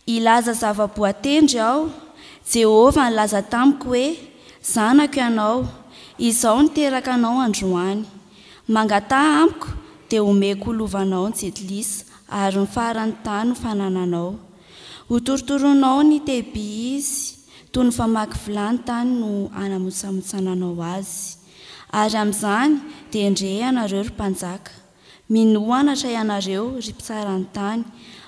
ilaza zava-boatendry aho, Jehovah nilaza tamiko hoe zanako ianao, izao niteraka anao androany. Mangataha amiko dia omeko lovanao ny jetilisa ary ny farany tany fanananao. Ho torotoroanao ny tebi izy, toy ny famaky vilany tany no anamosamotsananao azy. Ary amin'izany dia ndre ianareo ry mpanjaka, minoanatra ianareo ry mpitsarany tany,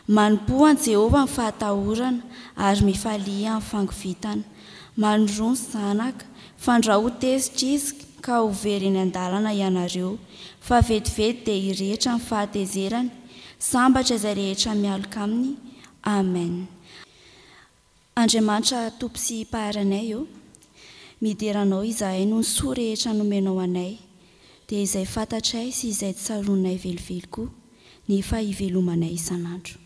manompoan Jehovah ny fahatahorana ary mifalia amin'ny fangovitana. Manoroa ny zanaka, fandraho tezitra izy ka ho very eny an-dalana ianareo, fa vetivety dia hirehetra ny fahatezerany, sambatra izay rehetra mialoka aminy. Amen. Andriamanitra tompo sy mpaharanay eo, mideranao izahay no ny soa rehetra nomenao anay, dia izay fantatray sy izay tsaronay velively koa, nefa hivelomanay isan'andro.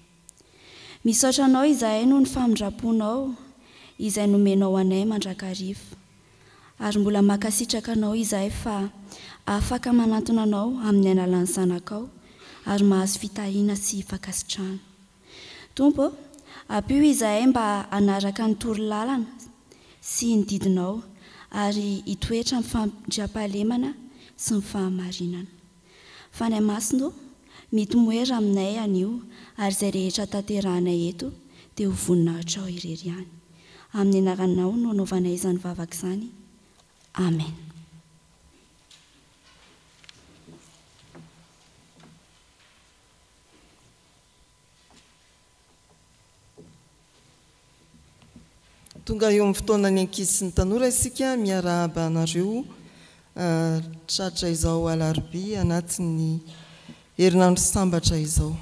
Misaotra anao izahay no ny famindraponao izay nomenao anay mandrakariva, ary mbola makasitraka anao izahay fa afaka manantona anao amin'ny analan'ny zanakao ary mahazo fitahiana sy fakasitrahana. Tompo, ampio izahay mba anaraka ny torolalana sy ny didinao ary hitoetra ny fampindram-pahalemana sy ny fahamarinana. Fany Masino, mitomoera aminay anio ary izay rehetra tanterahanay eto dia ho voninahitra ao irery ihany. Amin'ny anaranao no anaovanay izany vavaka izany. Amen. Tonga eo amin'ny fotoana ny ankizy sy ny tanora isika miarahaba anareo tratra izao alarobia anatin'ny herinandro sambatra izao.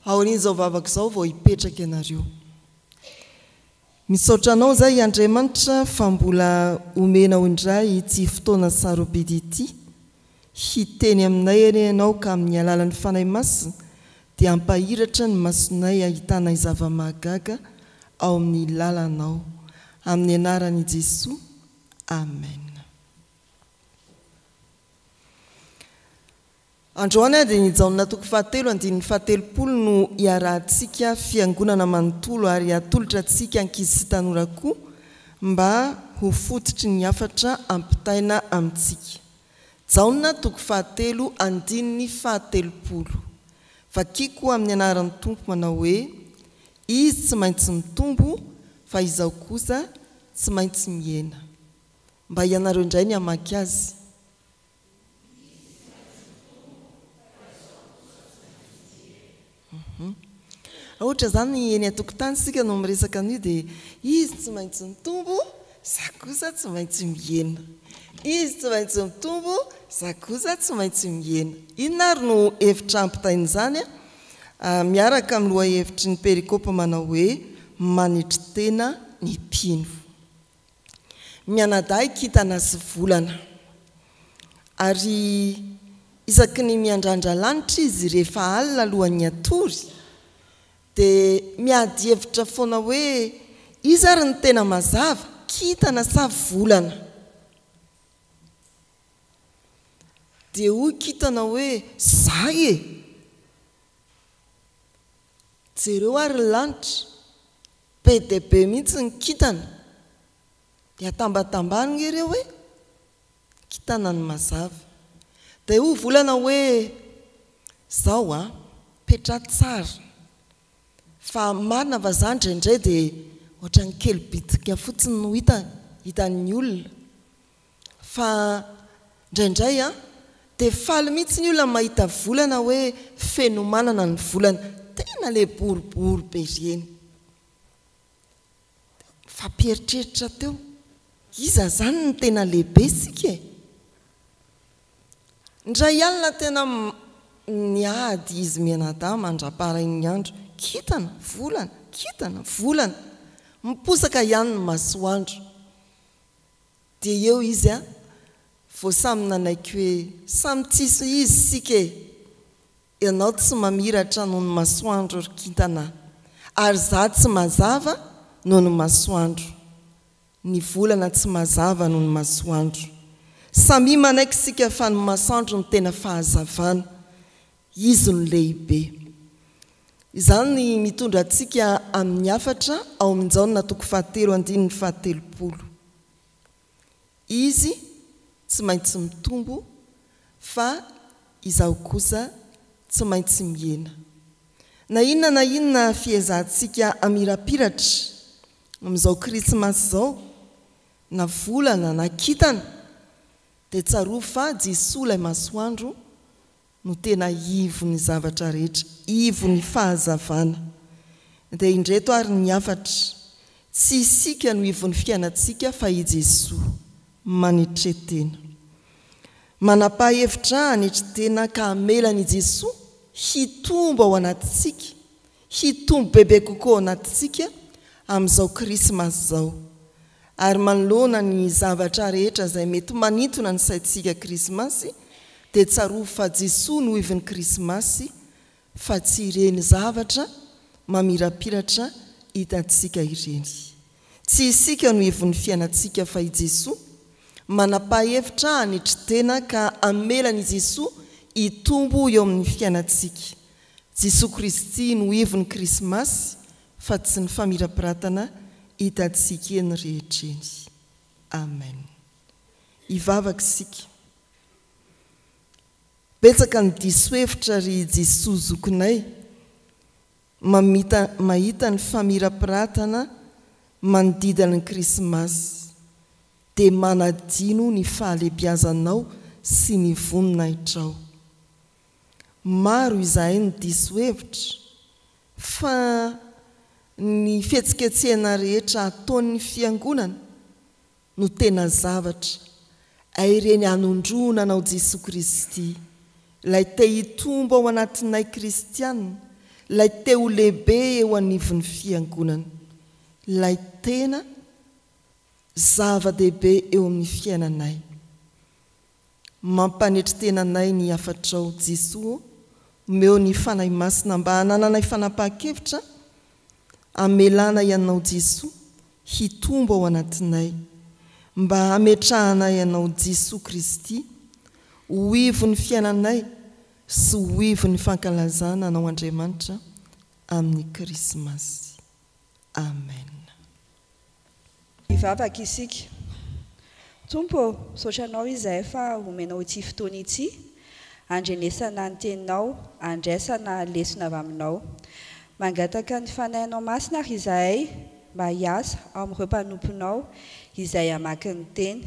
Aorian'izao vavaka izao vao hipetraka ianareo. Misaotra anao izay Andriamanitra fa mbola omenao indray ity fotoana sarobidy ity, hiteny aminay eny ianao ka amin'ny alalan'ny fanahy masina dia ampahiratra ny masonay ahitanay zava-mahagaga ao amin'ny lalanao. Amin'ny anaran'i Jesoa. Amen. Androany dia nijaonona toko 7:7 no iarahantsika fiangonana manontolo ary atolotra-tsika ankizy sy tanora koa mba ho fototry ny hafatra ampitaina amintsika. Jaonona toko 7:7. Vakiko amin'ny anaran'ny Tompo manao hoe izy tsy maintsy mitombo fa izao kosa tsy maintsy miena. Mba ianareo indray ny hamaky azy. Ohatra zany eny an-tokotany sika no miresaka an'io dia izy tsy maintsy mitombo, za kosa tsy maintsy miena. Izy tsy maintsy mitombo, za kosa tsy maintsy miena. Inona ary no hevitra ampitain'izany miaraka amin'ny loha hevitry ny perikopa manao hoe manitry tena ny mpino. Mianadahy kintana sy volana. Ary isaky ny miandrandra lanitra izy rehefa alina alohan'ny atory dia miady hevitra foana hoe izy ary ny tena mazava, kintana sa volana. Dia hoy kintana hoe zay e. Jereo ary lanitra be dia be mihitsy ny kintana dia tambatambanina ireo hoe kintana ny mazava. Dia hoy volana hoe zao petra tsara fa marina va zany indraindray dia ohatra ny kely bitika fotsiny no hitan'ny olona fa indraindray dia faly mihitsy ny olona mahita volana hoe feno manana ny volana, tena le boribory be ireny. Fampieritreritra teo iza zany ny tena lehibe sika e. Ndray alina tena niady izy mianadahy mandra-parain'ny andro, kintana volana miposaka ihany ny masoandro. Dia eo izy vao samy nanaiky hoe samy tsisy izy sika e. Ianao tsy mamiratra noho ny masoandro ry kintana, ary za tsy mazava noho ny masoandro. Ny volana tsy mazava noho ny masoandro. Samy manaiky sika fa ny masoandro ny tena fahazavana, izy no lehibe. izany mitondra antsika amin'ny afatra ao amin'njaona toko 7:7. Izy tsy maintsy mitombo fa izaho kosa tsy maintsy miena. Na inona fiezantsika amirapiratra amin'izao krismasy zao, na volana na kintana, dia tsaroa fa Jesosy ilay masoandro no tena ivony zavatra rehetra, ivony fahazavana. Dia indreto ary ny afatra, tsy isika no ivony fiainantsika fa i Jesosy manetretena. Manapa-hevitra hanetretena ka hamelany Jesosy hitombo ao anatintsika, hitombo bebe kokoa ao anatintsika amin'izao krismasy zao. Ary manoloana ny zavatra rehetra izay mety manintona ny saintsika krismasy, dia tsaroa fa Jesosy no ivony krismasy, fa tsy ireny zavatra mamirapiratra hitantsika ireny. Tsy isika no ivony fiainantsika fa i Jesosy. Manapa-hevitra hanetretena ka hamelany Jesosy hitombo eo amin'ny fiainantsika. Jesosy Kristy no ivony krismasy, fa tsy ny famirapiratana hitantsika eny rehetreny. Amen. Ivavaka isika. Betsaka ny diso hevitra ry Jesosy zokinay, mahita ny famirapiratana manodidina ny krismasy, dia manadino ny fahalebiazanao sy ny voninahitrao. Maro izahay ny diso hevitra fa ny fihetsiketsehana rehetra ataon'ny fiangonana no tena zavatra ireny hanondrona anao Jesosy Kristy, ilay te hitombo ao anatinay kristianina, ilay te ho lehibe eo anivon'ny fiangonana, ilay tena zava-dehibe eo amin'ny fiainanay. Mampanetretenanay ny afatrao Jesosy, meo ny fanahy masina mba hanananay fanapahan-kevitra, amelana ianao Jesosy hitombo ao anatinay, mba hametrahanay ianao Jesosy Kristy ho ivony fiainanay sy ho ivony fankalazana anao Andriamanitra amin'ny krismasy. Amen. Ivavaka isika. Tompo, saotra anao izahay fa omenao ity fotoana ity, andrenesana ny teninao, andraisana lesona avy aminao. Mangataka ny fanahinao masina ary izahay mba hiasa ao amin'ireo mpanomponao izay hamaky ny teny,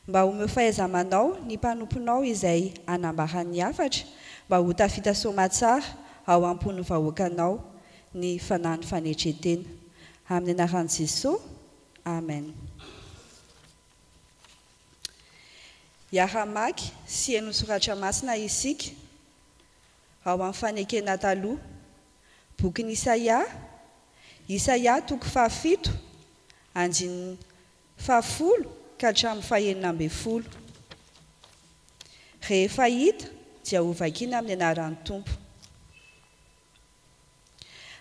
mba omeo fahaiza-manao ny mpanomponao izay hanambara ny hafatra, mba ho tafita soamantsara ao am-pon'ny vahoakanao ny fanahy ny fanetretena. Amin'ny anaran'i Jesosy. Amen. Hiara-maky sy heno soratra masina isika ao amin'ny fanekena taloha, bokin'i Isaia toko 7, andininy 10 ka hatramin'ny 11. Rehefa hita dia ho vakiana amin'ny anaran'ny Tompo.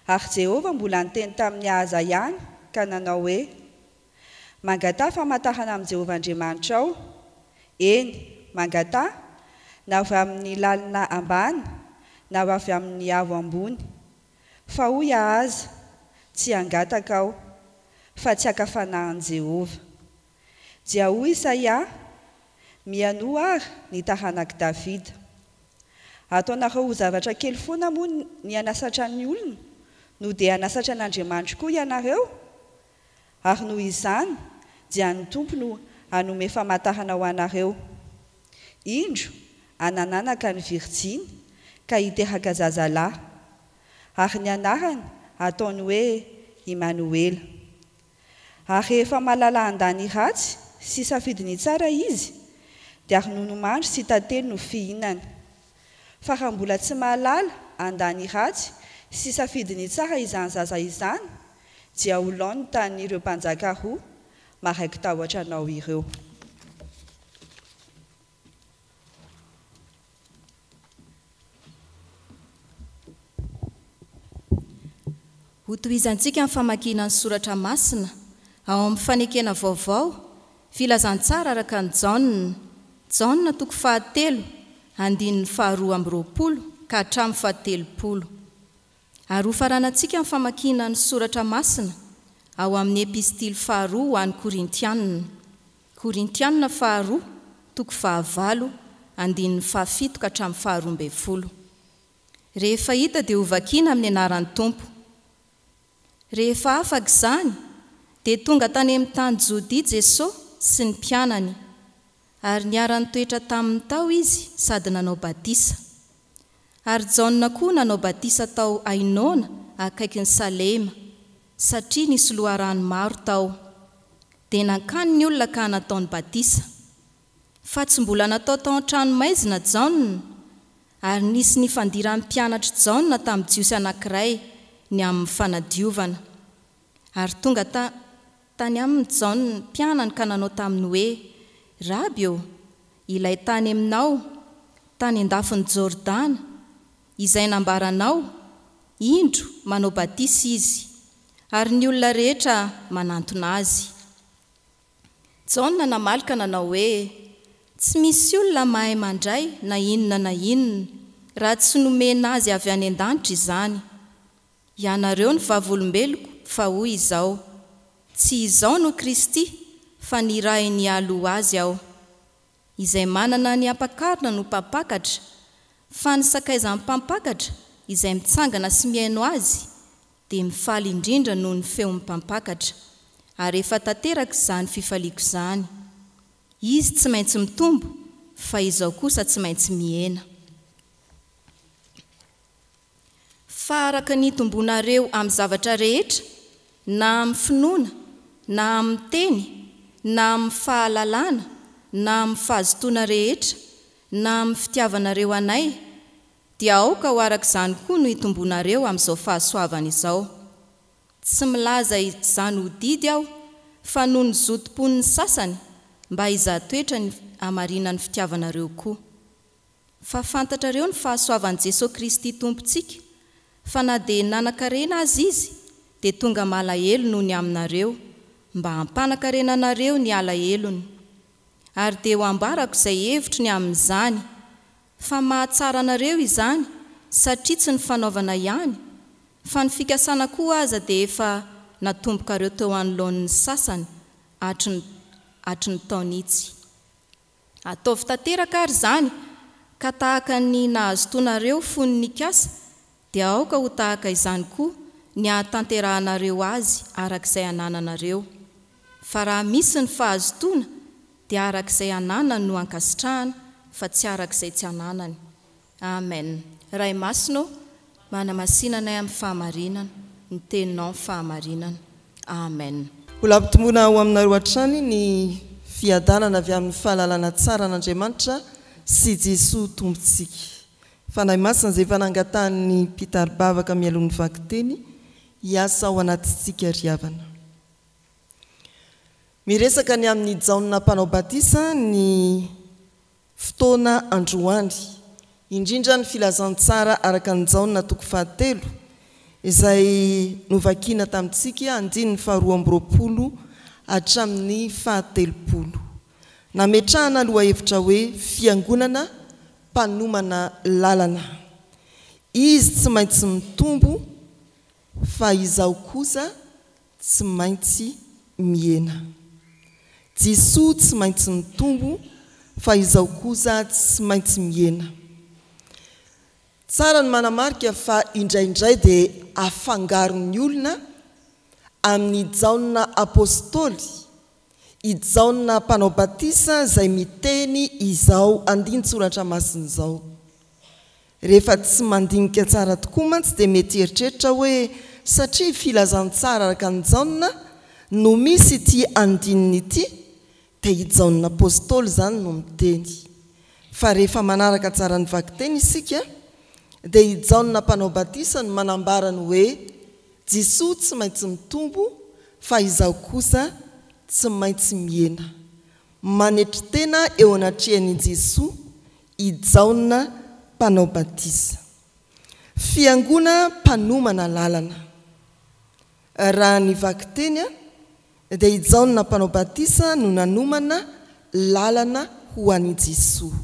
Ary Jehovah mbola niteny tamin'ny Ahaza ihany ka nanao hoe: mangata famantarana amin'ny Jehovah Andriamanitrao, eny mangata, na avy amin'ny lalina ambany na avy amin'ny avo ambony. Fa hoy Ahaza, tsy hangataka aho, fa tsy hakafanahan'i Jehovah. Dia hoy Isaia, miano ary ny taranak'i Davida. Ataonareo ho zavatra kely foana moa ny hanasatra ny olona, no dia hanasatra an'Andriamanitra koa ianareo. Ary noho izany dia ny Tompo no hanome famantarana ho anareo. Indro hanananaka ny Virjiny ka hiteraka zazalahy, ary ny anarany ataony hoe Immanuela. Ary rehefa malala handany ratsy sy safidiny tsara izy, dia ary nonomandry sy tantely no fihinany. Fa raha mbola tsy mahalala handany ratsy sy safidiny tsara izany zaza izany, dia ho laony tanin'ireo mpanjaka roa maraiky tahotra anao ireo. Ho tohizantsika amin'ny famakiana ny soratra masina ao amin'ny fanekena vaovao, filazantsara araka ny Jaona toko 7, andininy 2 ka hatramin'ny 17. Ary ho faranantsika amin'ny famakiana ny soratra masina ao amin'ny epistily 2 ho an'ny Korintianina. Korintianina 2 toko 9 andininy 7 ka hatramin'ny 12. Rehefa hita dia ho vakiana amin'ny anaran'ny Tompo. Rehefa afaka izany dia tonga tany amin'ny tany Jodia Jesosy sy ny mpianany, ary niara nitoetra tamin'ny tao izy sady nanao batisa. Ary Jaona koa nanao batisa tao Ainona akaiky ny Salema, satria nisy loharano maro tao. Dia nankany ny olona ka nataony batisa. Fa tsy mbola natao tao an-trano maizina Jaona, ary nisy nifandiran'ny mpianatra Jaona tamin'ny jiosy anankiray ny amin'ny fanadiovana. Ary tonga tany amin'ny Jaona mpianany ka nanao taminy hoe, Raby eo, ilay tany aminao, tany andafiny Jordana, izay nambaranao, indro manao batisa izy, ary ny olona rehetra manantona azy. Jaona namalika nanao hoe, tsy misy olona mahay mandray na inona raha tsy nomena azy avy any an-danitra izany. Ianareo ny vavolombeloko fa hoy izao, tsy izao no Kristy fa ny iray ny aloha azy aho. Izay manana ny ampakarina no mpampakatra, fa ny sakaizan'ny mpampakatra izay mitsangana sy mihaino azy dia mifaly indrindra noho ny feon'ny mpampakatra. Ary efa tanteraka izany fifaliako izany. Izy tsy maintsy mitombo, fa izao kosa tsy maintsy mihena. Fa araka ny tombonareo amin'ny zavatra rehetra, na amin'ny finoana, na amin'ny teny, na amin'ny fahalalana, na amin'ny fahazotoana rehetra, na amin'ny fitiavanareo anay, dia aoka ho araka izany koa no itombonareo amin'izao fahasoavana izao. Tsy milaza izany ho didy aho, fa noho ny zotom-pon'ny sasany, mba hizatoetra ny amarinan'ny fitiavanareo koa. Fa fantatrareo ny fahasoavan'i Jesosy Kristy Tompontsika, fa na dia nanan-karena azy izy, dia tonga malahelo noho ny aminareo, mba hampanan-karena anareo ny alahelony. Ary dia ho ambarako izay hevitro ny amin'izany, fa mahatsara anareo izany, satria tsy ny fanaovana ihany, fa ny fikasana koa aza dia efa natomboka ireo teo anoloan'ny sasany hatry ny taonitsy. Ataovy tanteraka ary izany, ka tahaka ny nahazotoanareo fony nikasa, dia aoka ho tahaka izany koa ny hahatanterahanareo azy arak'izay anananareo. Fa raha misy ny fahazotoana, dia arak'izay ananana no ankasitrahana, fa tsy arak'izay tsy ananany. Amen. Ray masino, manamasinanay amin'ny fahamarinana, ny teninao fahamarinana. Amen. Ho lampitomboana ho aminareo hatrany ny fiadanana avy amin'ny fahalalana tsara an'Andriamanitra sy Jesosy Tompontsika. Fanahy masina izay fanangatahany mpitary bavaka mialohan'ny vakiteny, hiasa ao anatintsika riavana. Miresaka ny amin'ny Jaona mpanao batisa ny fotoana androany, indrindra ny filazantsara araka ny Jaona toko 7 izay novakiana tamintsika andiny 12 hatramin'ny 17. Nametrahana aloha hevitra hoe fiangonana mpanomana lalana. Izy tsy maintsy mitombo, fa izao kosa tsy maintsy mihena. Jesosy tsy maintsy mitombo, fa izao kosa tsy maintsy mihena. Tsara ny manamarika fa indraindray dia afangaron'ny olona amin'ny Jaona apôstôly, i Jaona mpanao batisa izay miteny izao andin-tsoratra masina izao. Rehefa tsy mandinika tsara tokoa mantsy dia mety eritreritra hoe satria filazantsara araka ny Jaona no misy ity andininy ity, dia i Jaona apôstôly izany no miteny. Fa rehefa manaraka tsara ny vakiteny isika, dia i Jaona mpanao batisa no manambarany hoe Jesosy tsy maintsy mitombo, fa izao kosa tsy maintsy mihena. Manetry tena eo anatrihan'i Jesosy i Jaona mpanao batisa. Fiangona mpanomana lalana. Raha ny vakiteny dia i Jaona mpanao batisa no nanomana lalana ho an'i Jesosy.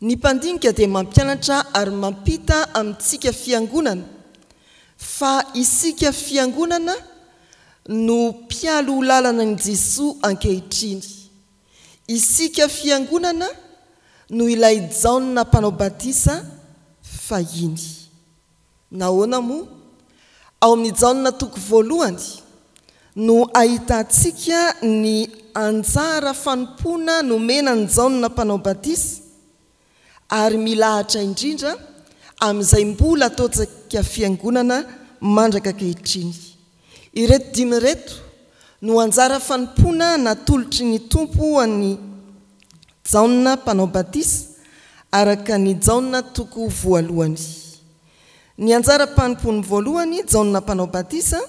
ny mpandinika dia mampianatra ary mampita amintsika fiangonana fa isika fiangonana no mpialo ho lalana ny Jesosy ankehitriny. Isika fiangonana no ilay jaona mpanao batisa fahiny. Nahoana moa? Ao amin'ny jaona toko voalohany no ahitantsika ny anjara fanompoana nomena ny jaona mpanao batisa ary milahatra indrindra amin'izay mbola ataontsika fiangonana mandraka ankehitriny. Ireto dimy reto no anjara fanompoana natolotry ny tompo any jaona mpanao batisa araka ny jaona toko voalohany. Ny anjara mpanompoany voalohany jaona mpanao batisa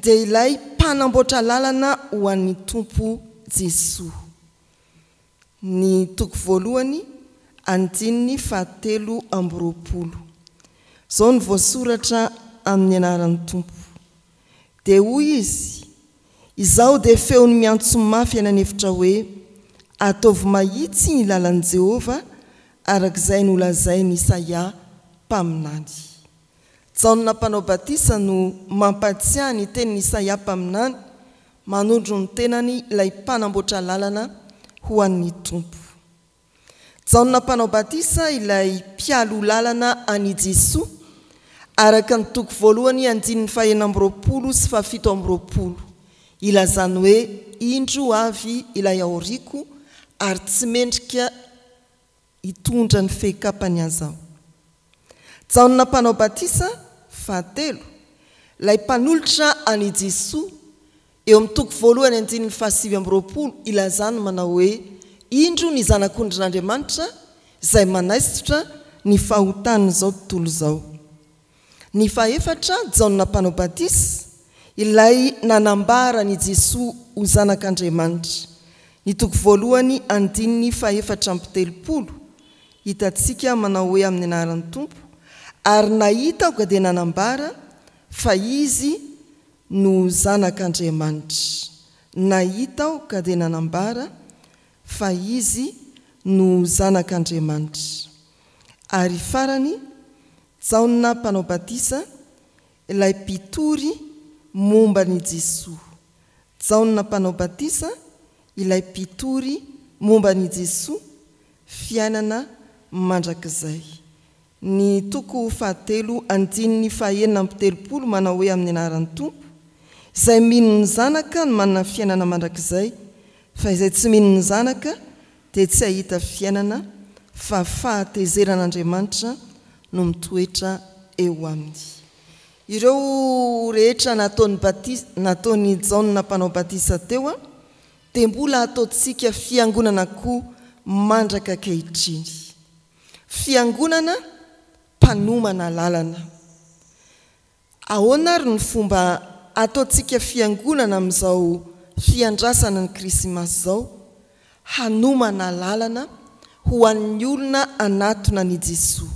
dia ilay mpanamboatra lalana ho an'ny tompo Jesosy. Ny toko voalohany andininy 7:20. Zao ny voasoratra amin'ny anaran'ny tompo. Dia hoy izy, izaho dia feony miantso mafy any anefitra hoe ataovy mahitsy ny lalan'i Jehova arak'izay nolazainy Isaia mpaminany. Jaona mpanao batisa no mampatsiahy ny tenin'i Isaia mpaminany manondro ny tenany ilay mpanamboatra lalana ho an'ny tompo. Jaona mpanao batisa ilay mpialo lalana any Jesosy araka ny toko voalohany andininy 2:20 sy 7:20. Ilazany hoe indro avy ilay aoriko ary tsy mendrika hitondra ny fehikapany azao. Jaona mpanao batisa 7 ilay mpanolotra any Jesosy eo amin'ny toko voalohany andininy 7:20 ilazany manao hoe indro ny zanak'Andriamanitra izay manaisitra ny fahotany zao tontolo zao. Ny 4 jaona mpanao batisa ilay nanambara ny Jesosy ho zanak'Andriamanitra. Ny toko voalohany andininy 4:30 hitantsika manao hoe amin'ny anaran'ny tompo ary nahitako dia nanambara fa izy no zanak'Andriamanitra. Nahitako dia nanambara fa izy no zanak'Andriamanitra. Ary farany jaona mpanao batisa ilay mpitory momba ny Jesosy. Jaona mpanao batisa ilay mpitory momba ny Jesosy fiainana mandrakizay. Ny toko 7 andininy 9:30 manao hoe amin'ny anaran'ny tompo, izay mino ny zanaka no manana fiainana mandrakizay, fa izay tsy mino ny zanaka dia tsy ahita fiainana fa fahatezeran'Andriamanitra no mitoetra eo aminy. Ireo rehetra nataony jaona mpanao batisa teo dia mbola ataontsika fiangonana koa mandraka ankehitriny. Fiangonana mpanomana lalana. Ahoana ary ny fomba ataontsika fiangonana amin'izao fiandrasana ny Krismasy zao? Hanomana lalana ho an'ny olona anatona ny Jesosy.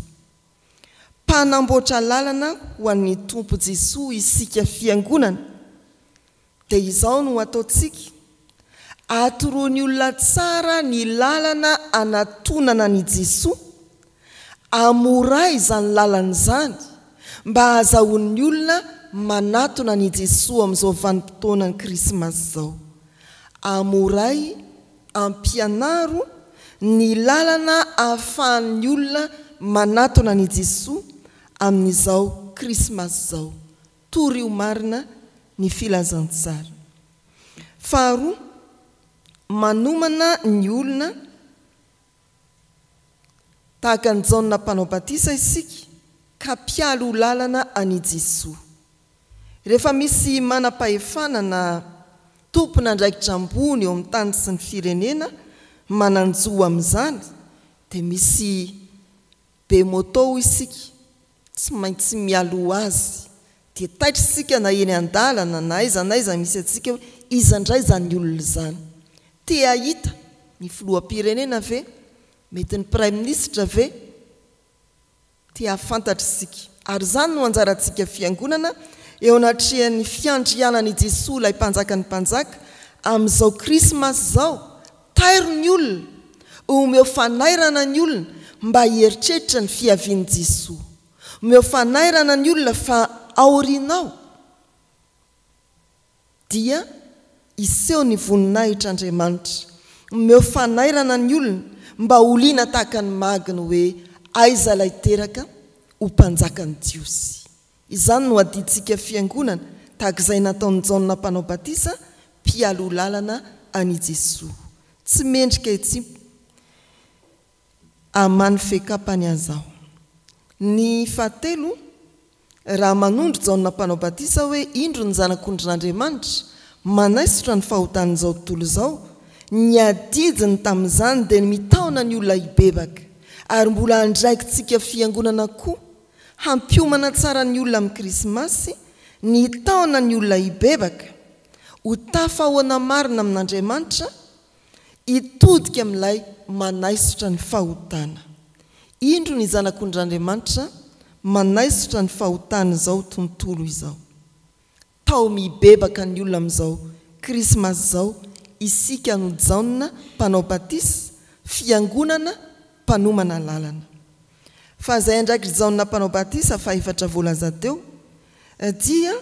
Mpanamboatra lalana ho an'ny tompo Jesosy isika fiangonana. Dia izao no ataontsika atoroany olona tsara ny lalana anatonana ny Jesosy, amoray izany lalana izany mba ahazahoan'ny olona manatona ny Jesosy amin'izao vanim-potoana ny Krismasy zao. Amoray, ampianaro ny lalana ahafahan'ny olona manatona ny Jesosy amin'izao Krismasy zao. Tory ho marina ny filazantsara. Faharoa, manomana ny olona tahaka ny jaona mpanao batisa isika ka mpialo ho lalana any Jesosy. Rehefa misy manam-pahefana na tompona andraikitra ambony eo amin'ny tany sy ny firenena mananjo amin'izany dia misy be moto isika tsy maintsy mialo azy dia taitra isika na eny an-dalana na aiza misy atsika hoe iza indray zany olona zany. Te ahita ny filoham-pirenena ve? Mety ny prime ministre ve? Te ahafantatra isika. Ary zany no anjarantsika fiangonana eo anatrehan'ny fiandrianany Jesosy ilay mpanjakany mpanjaka amin'izao Krismasy zao. Tairo ny olona, omeo fanairana ny olona mba hieritreritra ny fiavian'i Jesosy. Omeo fanairana ny olona fa aorinao dia iseho ny voninahitr'Andriamanitra. Omeo fanairana ny olona mba holiana tahaka ny maginy hoe aiza ilay teraka ho mpanjakan'ny Diosy. Izany no aditsika fiangonana tahaka izay nataon'ny Jaona mpanao batisa mpialo lalana any Jesosy. Tsy mendrika itsy amany fekapany azao. Ny fahatelo, raha manondro Jaona mpanao batisa hoe indro ny zanak'Andriamanitra manaisotra ny fahotan'izao tontolo izao, ny adidiny tamin'izany dia mitaona ny olona hibebaka, ary mbola andraikitsika fiangonana koa hampiomana tsara ny olona amin'ny krismasy, ny taona ny olona hibebaka ho tafahoana marina amin'Andriamanitra, hitodika amin'ilay manaisotra ny fahotana. Indro ny zanak'Andriamanitra manaisotra ny fahotana izao tontolo izao. Tao mibebaka ny olona amin'izao krismasy izao, isika no Jaona mpanao batisa, fiangonana mpanomana lalana. Fa izay andraikitra Jaona mpanao batisa fa efatra voalaza teo dia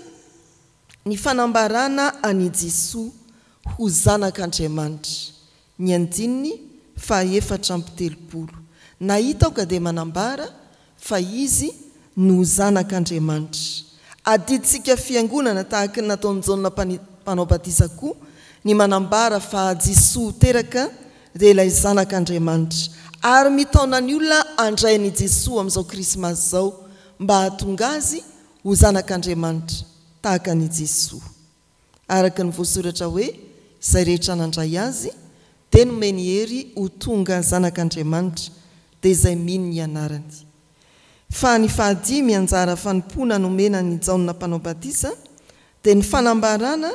ny fanambarana any Jesosy ho zanak'Andriamanitra. Ny andininy fa 4:30. Nahita ka dia manambara fa izy no zanak'Andriamanitra. Adiditsika fiangonana tahaka ny nataon'ny Jaona mpanao batisa koa ny manambara fa Jesosy teraka dia ilay zanak'Andriamanitra, ary mitaona ny olona andrain'i Jesosy amin'izao krismasy izao mba hahatonga azy ho zanak'Andriamanitra tahaka ny Jesosy. Araka ny voasoratra hoe izay rehetra nandray azy dia nomeny hery ho tonga zanak'Andriamanitra, dia izay mino ny anarany. Fa ny fahadimy anjara fanompona nomena ny Jaona mpanao batisa dia ny fanambarana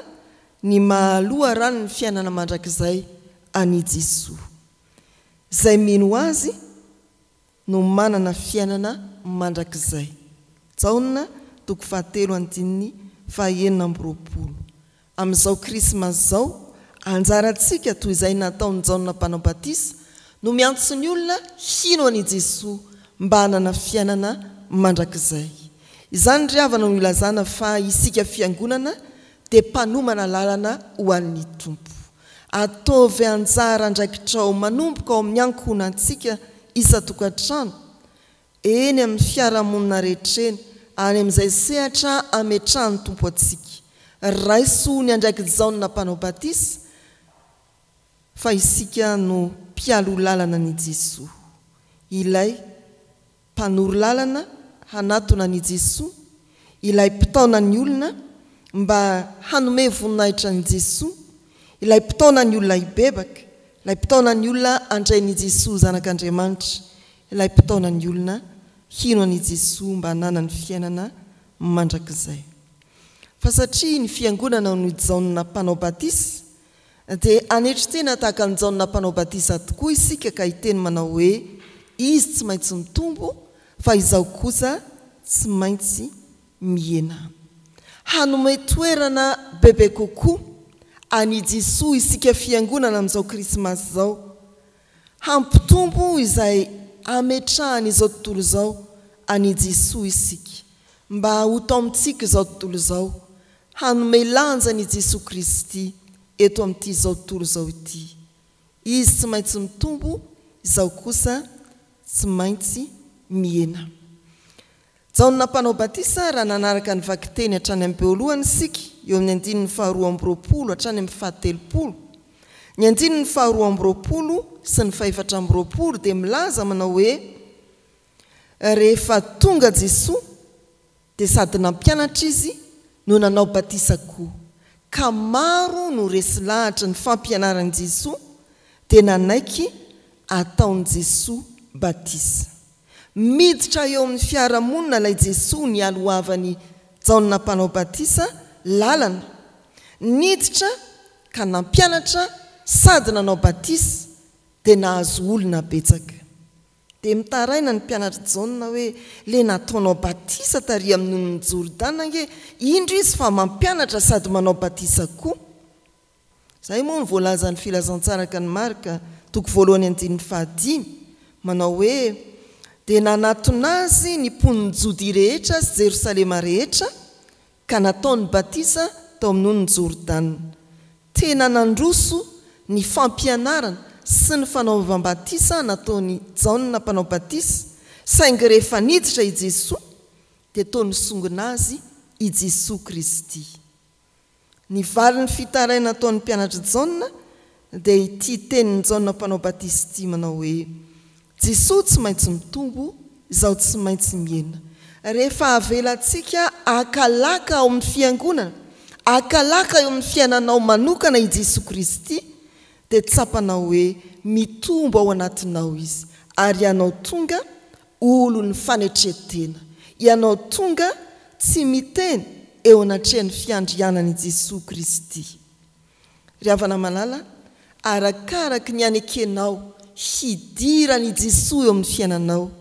ny mahaloha rano ny fiainana mandrakizay any Jesosy. Izay mino azy no manana fiainana mandrakizay. Jaona 7:20. Amin'izao krismasy izao anjarantsika toy izay nataon'ny Jaona mpanao batisa no miantso ny olona hino any Jesosy mba hanana fiainana mandrakizay. Izany ry havana no ilazana fa isika fiangonana dia mpanomana lalana ho an'ny tompo. Ataovy anjara andraikitrao manomboka ao amin'ny ankohonantsika isa-tokantrano, eny amin'ny fiarahamonina rehetreny, any amin'izay sehatra ametrahany tompo atsika. Raiso ny andraikitra Jaona mpanao batisa fa isika no mpialo lalana ny Jesosy. Ilay mpanoro lalana hanatona ny Jesosy, ilay mpitaona ny olona mba hanome voninahitra ny Jesosy, ilay mpitaona ny olona hibebaka, ilay mpitaona ny olona andrain'i Jesosy zanak'Andriamanitra, ilay mpitaona ny olona hino an'i Jesosy mba hanana ny fiainana mandrakizay. Fa satria ny fiangonana no Jaona mpanao batisa dia anetritena tahaka ny Jaona mpanao batisa tokoa isika, ka hiteny manao hoe izy tsy maintsy mitombo fa izao kosa tsy maintsy mihena. Hanome toerana bebe kokoa any Jesosy isika fiangonana amin'izao krismasy izao, hampitombo izay ametrahany izao tontolo izao any Jesosy isika, mba ho tao amintsika izao tontolo izao, hanome lanja ny Jesosy Kristy eto amin'ity izao tontolo izao ity. Izy tsy maintsy mitombo, izao kosa tsy maintsy mihena. Jaona mpanao batisa raha nanaraka ny vakiteny hatrany amin'ny beolohany isika, eo amin'ny 2:20 hatrany amin'ny 7. Ny 2:20 sy ny 4:20 dia milaza manao hoe rehefa tonga Jesosy dia sady nampianatra izy no nanao batisa koa, ka maro no resy lahatra ny fampianarany Jesosy dia nanaiky ataon'i Jesosy batisa. Miditra eo amin'ny fiarahamonina ilay Jesosy ny alohavany Jaona mpanao batisa lalana, niditra ka nampianatra sady nanao batisa dia nahazo olona betsaka. Dia mitaraina ny mpianatra Jaona hoe le nataonao batisa tary amin'ny Jordana nge indro izy fa mampianatra sady manao batisa koa. Zay moa ny voalazan'ny filazantsaraka ny Marka 1:5 manao hoe dia nanatona azy ny mponiny-jody rehetra sy Jerosalema rehetra ka nataony batisa tao amin'ony Jordana. Tena nandroso ny fampianarana sy ny fanaovam-batisa nataony Jaona mpanao batisa, saingy rehefa niditra i Jesosy dia toa nisongona azy i Jesosy Kristy. Ny valiny fitaraina nataony mpianatra Jaona dia ity tenin'ny Jaona mpanao batisa ity manao hoe: Jesosy tsy maintsy mitombo, izaho tsy maintsy miena. Rehefa avelantsika akalaka ao amin'ny fiangonana, akalaka eo amin'ny fiainanao manokana i Jesosy Kristy, dia tsapanao hoe mitombo ao anatinao izy, ary ianao tonga olo ny fanetretena, ianao tonga tsy miteny eo anatrehan'ny fiandrianan'i Jesosy Kristy. Ry havana malala, arakaraka ny anekenao hidirany Jesosy eo amin'ny fiainanao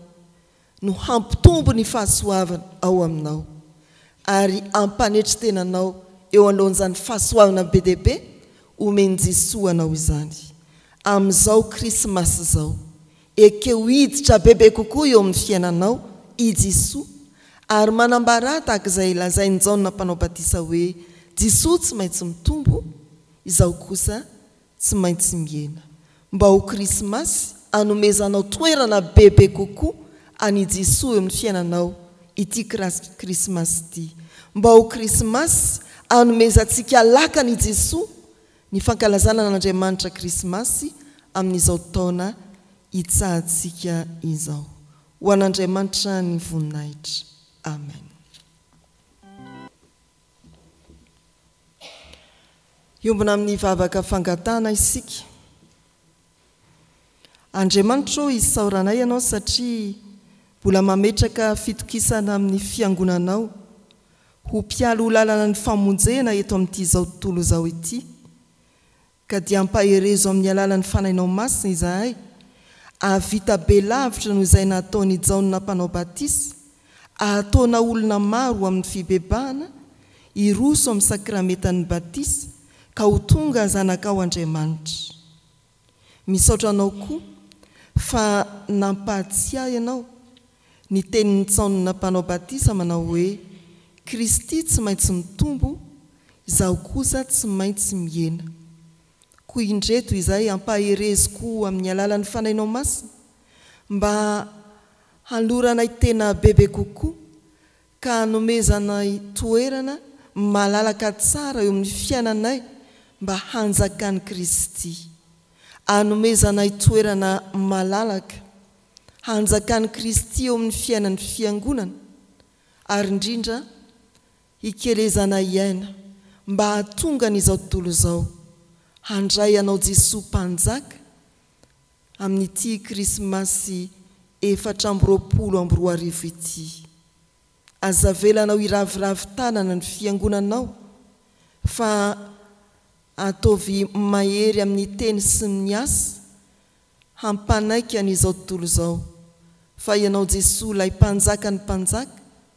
no hampitombo ny fahasoavana ao aminao, ary ampanetretenanao eo alohan'izany fahasoavana be dia be omeny Jesosy anao izany. Amin'izao Krismasy izao, ekeo hiditra bebe kokoa eo amin'ny fiainanao i Jesosy, ary manambara tahaka izay lazainy Jaona mpanao batisa hoe Jesosy tsy maintsy mitombo, izaho kosa tsy maintsy miena. Mba ho Krismasy anomezanao toerana bebe kokoa any Jesosy eo amin'ny fiainanao ity Krismasy ity. Mba ho Krismasy anomezantsika lakany Jesosy ny fankalazana n'Andriamanitra Krismasy amin'izao taona hitsahantsika izao. Ho an'Andriamanitra ny voninahitra. Amen. Iombona amin'ny vavaka fangatana isika. Andriamanitra isaoranay ianao satria mbola mametraka fitokisana amin'ny fiangonanao ho mpialo ho lalana ny famonjena eto amin'ity izao tontolo izao ity, ka dia ampaherezo amin'ny alalan'ny fanainao masina izahay, avita be lavitra noho izay nataony Jaona mpanao batisa, ahataona olona maro amin'ny fibebahana, iroso amin'ny sakramentan'ny batisa, ka ho tonga zanakao Andriamanitra. Misaotra anao koa fa nampahatsiahy ianao ny tenin'ny Jaona mpanao batisa manao hoe Kristy tsy maintsy mitombo, izaho kosa tsy maintsy miena. Koa indreto izay ampaherezo koa amin'ny alalan'ny fanainao masina, mba haloranay tena bebe kokoa, ka hanomezanay toerana malalaka tsara eo amin'ny fiainanay mba hanjakany Kristy. Hanomezanay toerana malalaka hanjakany Kristy eo amin'ny fiainan'ny fiangonana, ary indrindra hikelezanay aina mba hahatonga n'izao tontolo izao handray anao Jesosy mpanjaka amin'ity Krismasy 420 ity. Azavelanao iraviravy tanana ny fiangonanao, fa ataovy mahery amin'ny teny sy ny asa hampanaiky an'izao tontolo izao, fa ianao Jesosy ilay mpanjaka ny mpanjaka,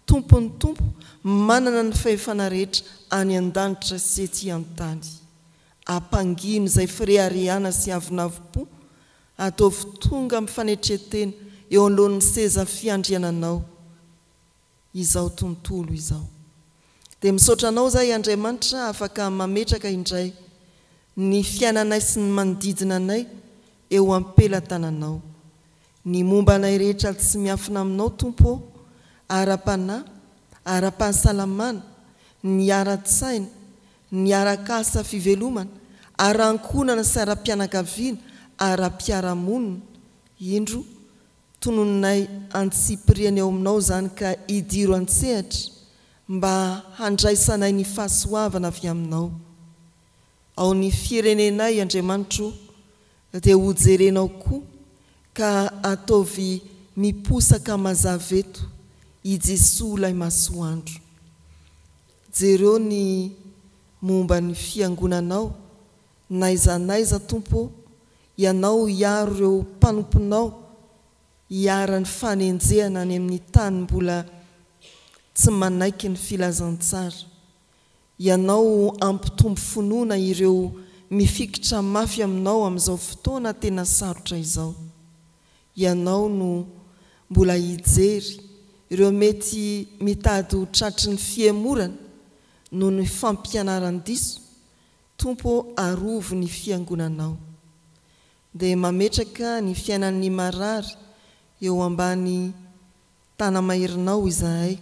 tompony tompo, manana ny fahefana rehetra any an-danitra sy ety an-tany. Ampangino izay fireharehana sy avinavim-po, ataovy tonga amin'ny fanetretena eo anoloan'ny seza fiandriananao izao tontolo izao. Dia misaotra anao izay Andriamanitra afaka mametraka indray ny fiainanay sy ny manodidina anay eo am-pelantananao. Ny momba anay rehetra tsy miafina aminao Tompo, ara-panahy, ara-pahasalamana, ny ara-tsaina, ny ara-kasa fivelomana, ara-ankonana sy ara-pianakaviana, ara-piaramonina, indro tonononay antsipiriany ao aminao zany ka idiro an-tsehatra mba handraisanay ny fahasoavana avy aminao. Ao ny firenenay Andriamanitra dia hojerenao koa ka ataovy miposaka mazava eto i Jesosy ilay masoandro. Jereo ny momba ny fiangonanao, naiza naiza Tompo, ianao hiaro ireo mpanomponao hiara ny fanenjehana any amin'ny tany mbola tsy manaiky ny filazantsara. Ianao ampitombo finoana ireo mifikitra mafy aminao amin'izao fotoana tena sarotra izao. Ianao no mbola hijery ireo mety mitady ho tratry ny fiemorana no ny fampianaran-diso, tompo arovo ny fiangonanao dia mametraka ny fiainan'ny marary eo ambany tanamairinao izahay,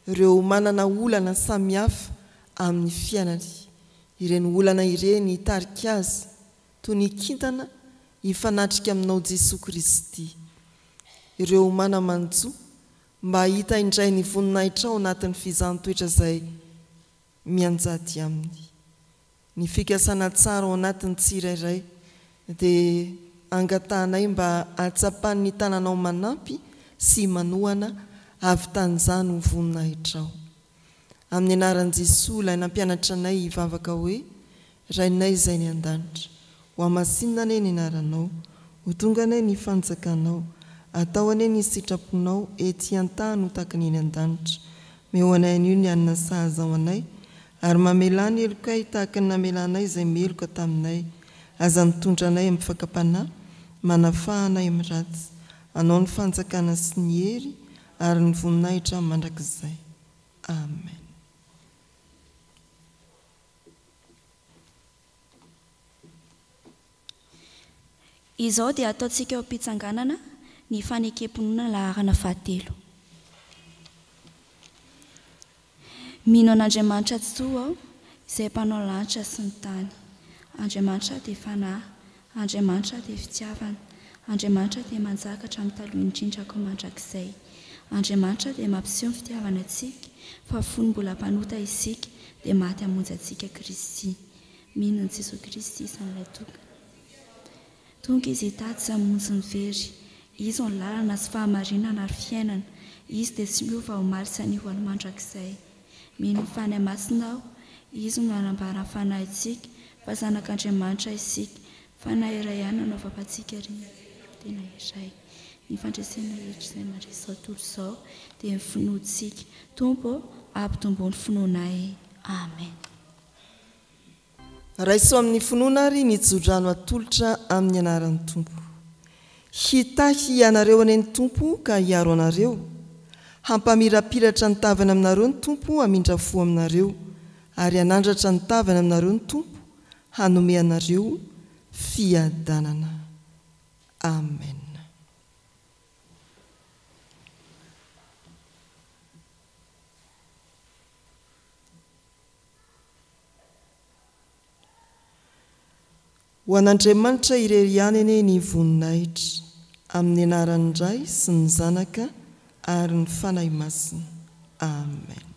ireo manana olana samihafa amin'ny fiainany, ireny olana ireny tarika azy toy ny kintana hifanatrika aminao Jesosy Kristy, ireo manamanjo mba hita indray ny voninahitra ao anatin'ny fizahn-toetra izay mianjady aminy, ny fikasana tsara ao anatin'ny tsirairay dia angatahnay mba hatsapan'ny tananao manampy sy manohana avy tanjany ho voninahitra ao. Amin'ny anaran'i Jesosy ilay nampianatra anay hivavaka hoe rainay izay ny an-danitra, ho amasinina ane ny anaranao, ho tonga ane ny fanjakanao, atao ane ny sitraponao ety an-tany ho tahaka ny eny an-danitra. Meo anay an'io ny anina sahaza ao anay, ary mamelany elokay tahaka ny namelanay izay meloka taminay, aza mitondra anay amin'ny fakapanahy, manafahanay amin'ny ratsy, anao ny fanjakana sy ny hery ary ny voninahitra mandrakizay. Amen. Izao dia ataontsika eo am-pitsanganana ny fanekem-ponona laharana 7. Mino an'Andriamanitra toa aho izay mpanao lanitra sy ny tany. Andriamanitra dia fanahy, Andriamanitra dia fitiavana, Andriamanitra dia manjakatra amin'ny talohan'ny indrindrako mandrakizay. Andriamanitra dia mampiseho ny fitiavana antsika, fa fony mbola mpanota isika dia maty hamonjy antsika Kristy. Mino ny Jesosy Kristy isan'ilay tokana. Tonga izy hitady izay hamonjy ny very, izy ny lalana sy fahamarinana ary fiainana, izy dia tsy miova ho maly sy aniho ny mandrakizay. Mino ny fanahy masina aho, izy no anambara fanahy antsika, fa zanak'Andriamanitra isika, fanahy iray ihany anaovam-pantsika tena iray. Ny fandresena rehetra izay mandresy tontolo izao dia ny finoantsika. Tompo ampitombo ny finoanay. Amen. Raiso amin'ny finoana ary ny jodrano atolotra amin'ny anaran'ny Tompo. Hitahy ianareo any ny Tompo ka hiaro anareo. Hampamirapiratra ny tavana aminareo ny Tompo hamindra fo aminareo, ary hanandratra ny tavana aminareo ny Tompo hanome anareo fiadanana. Amen. Ho an'Andriamanitra irery ihany ane ny voninahitra, amin'ny anaran'ny Ray sy ny Zanaka ary ny fanahy masina. Amen.